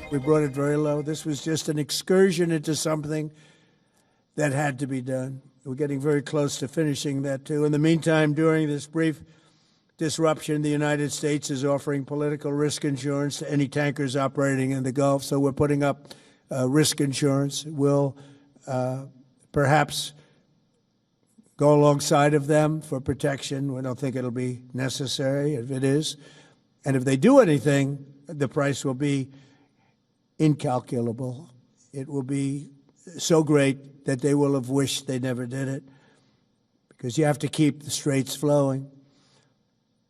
We brought it very low. This was just an excursion into something that had to be done. We're getting very close to finishing that, too. In the meantime, during this brief disruption, the United States is offering political risk insurance to any tankers operating in the Gulf. So we're putting up risk insurance. We'll perhaps go alongside of them for protection. We don't think it'll be necessary if it is. And if they do anything, the price will be incalculable. It will be so great that they will have wished they never did it, because you have to keep the straits flowing.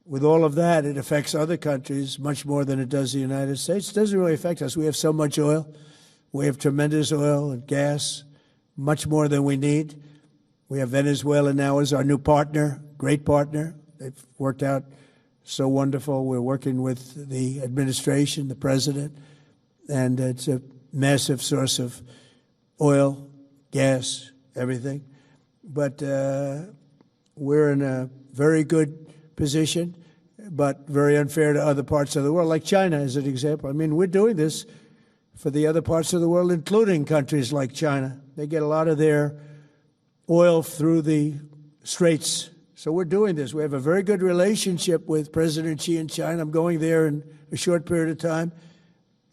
With all of that, it affects other countries much more than it does the United States. It doesn't really affect us. We have so much oil. We have tremendous oil and gas, much more than we need. We have Venezuela now as our new partner, great partner. They've worked out so wonderful. We're working with the administration, the president, and it's a massive source of oil, gas, everything. But we're in a very good position, but very unfair to other parts of the world, like China as an example. I mean, we're doing this for the other parts of the world, including countries like China. They get a lot of their oil through the straits. So we're doing this. We have a very good relationship with President Xi in China. I'm going there in a short period of time,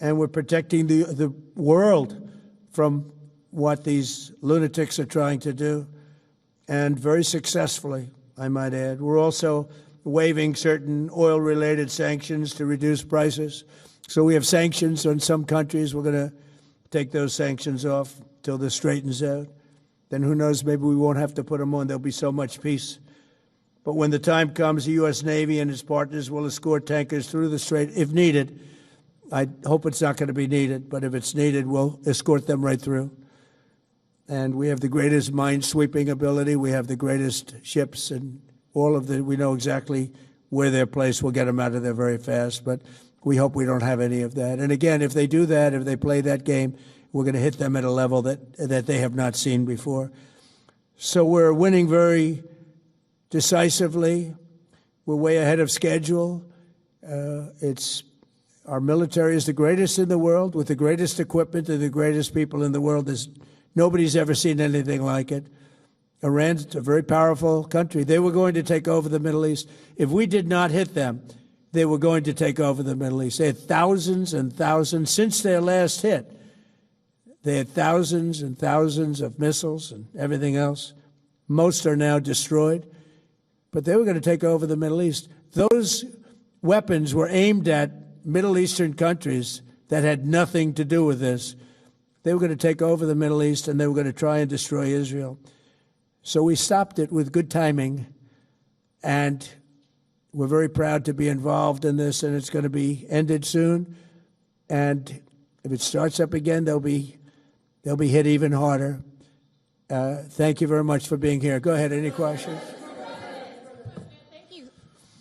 and we're protecting the world from what these lunatics are trying to do, and very successfully, I might add. We're also waiving certain oil-related sanctions to reduce prices. So we have sanctions on some countries. We're going to take those sanctions off till this straightens out. Then who knows, maybe we won't have to put them on. There'll be so much peace. But when the time comes, the U.S. Navy and its partners will escort tankers through the strait if needed. I hope it's not going to be needed, but if it's needed, we'll escort them right through. And we have the greatest mine-sweeping ability. We have the greatest ships, and all of we know exactly where they're placed. We'll get them out of there very fast, but we hope we don't have any of that. And again, if they do that, if they play that game, we're going to hit them at a level that they have not seen before. So we're winning very decisively. We're way ahead of schedule. Our military is the greatest in the world, with the greatest equipment and the greatest people in the world. Nobody's ever seen anything like it. Iran's a very powerful country. They were going to take over the Middle East. If we did not hit them, they were going to take over the Middle East. They had thousands and thousands since their last hit. They had thousands and thousands of missiles and everything else. Most are now destroyed. But they were going to take over the Middle East. Those weapons were aimed at Middle Eastern countries that had nothing to do with this. They were going to take over the Middle East, and they were going to try and destroy Israel. So we stopped it with good timing, and we're very proud to be involved in this, and it's going to be ended soon. And if it starts up again, they'll be hit even harder. Thank you very much for being here. Go ahead. Any questions?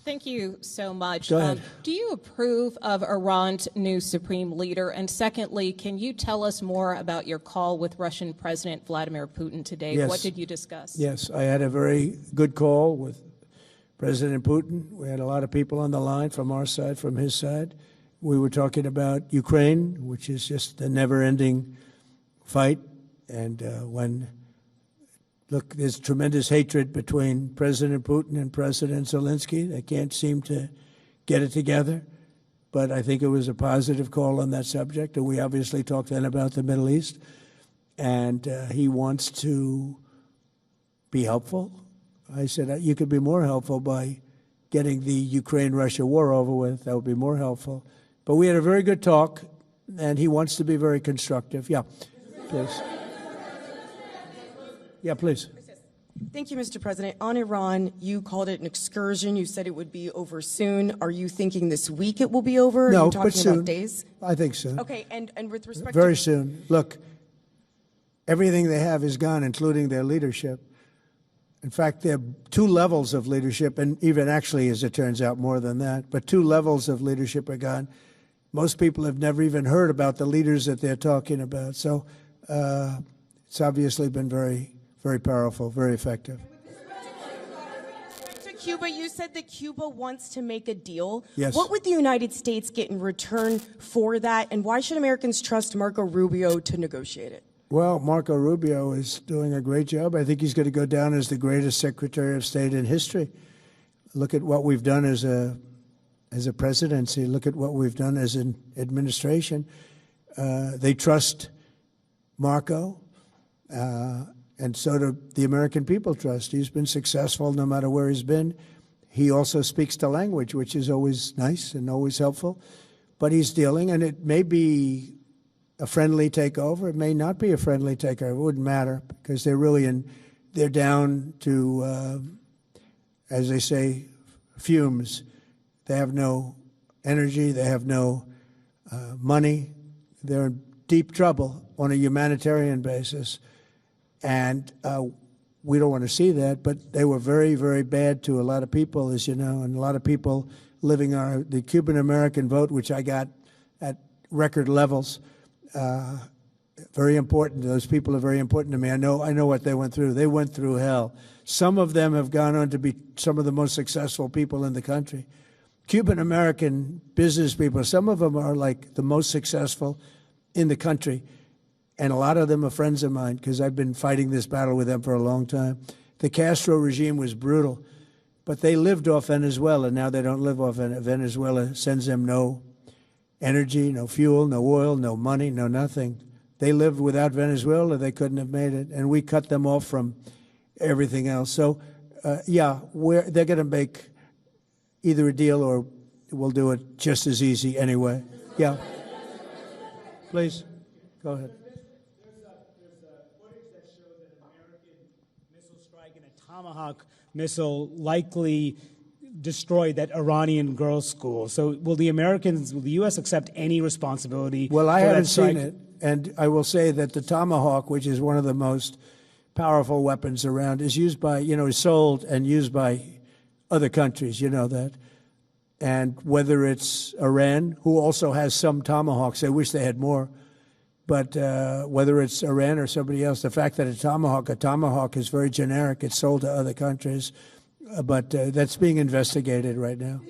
Thank you so much. Go ahead. Do you approve of Iran's new supreme leader? And secondly, can you tell us more about your call with Russian President Vladimir Putin today? Yes. What did you discuss? Yes, I had a very good call with President Putin. We had a lot of people on the line from our side, from his side. We were talking about Ukraine, which is just a never-ending fight. And look, there's tremendous hatred between President Putin and President Zelensky. They can't seem to get it together. But I think it was a positive call on that subject. And we obviously talked then about the Middle East. And he wants to be helpful. I said, you could be more helpful by getting the Ukraine-Russia war over with. That would be more helpful. But we had a very good talk, and he wants to be very constructive. Yeah, please. Yeah, please. Thank you, Mr. President. On Iran, you called it an excursion. You said it would be over soon. Are you thinking this week it will be over? No, Are you talking but soon. about days? I think soon. Okay, and with respect Very to... soon. Look, everything they have is gone, including their leadership. In fact, there are two levels of leadership, and even actually, as it turns out, more than that. But two levels of leadership are gone. Most people have never even heard about the leaders that they're talking about. So it's obviously been very, very powerful, very effective. Cuba, you said that Cuba wants to make a deal. Yes. What would the United States get in return for that, and why should Americans trust Marco Rubio to negotiate it? Well, Marco Rubio is doing a great job. I think he's going to go down as the greatest Secretary of State in history. Look at what we've done as a presidency. Look at what we've done as an administration. They trust Marco, and so do the American people trust. He's been successful no matter where he's been. He also speaks the language, which is always nice and always helpful. But he's dealing, and it may be a friendly takeover. It may not be a friendly takeover. It wouldn't matter because they're down to, as they say, fumes. They have no energy. They have no money. They're in deep trouble on a humanitarian basis. And we don't want to see that, but they were very, very bad to a lot of people, as you know, and a lot of people living on the Cuban-American vote, which I got at record levels. Very important. Those people are very important to me. I know what they went through. They went through hell. Some of them have gone on to be some of the most successful people in the country. Cuban-American business people, some of them are like the most successful in the country. And a lot of them are friends of mine because I've been fighting this battle with them for a long time. The Castro regime was brutal, but they lived off Venezuela. Now they don't live off Venezuela. Venezuela sends them no energy, no fuel, no oil, no money, no nothing. They lived without Venezuela. They couldn't have made it. And we cut them off from everything else. So, yeah, they're going to make either a deal or we'll do it just as easy anyway. Yeah. Please, go ahead. There's footage that shows that an American missile strike and a Tomahawk missile likely destroyed that Iranian girls' school. So will the U.S. accept any responsibility? Well, I for haven't that strike? seen it, and I will say that the Tomahawk, which is one of the most powerful weapons around, is used by, is sold and used by other countries, you know that. And whether it's Iran, who also has some Tomahawks, I wish they had more, but whether it's Iran or somebody else, the fact that a Tomahawk is very generic. It's sold to other countries, but that's being investigated right now.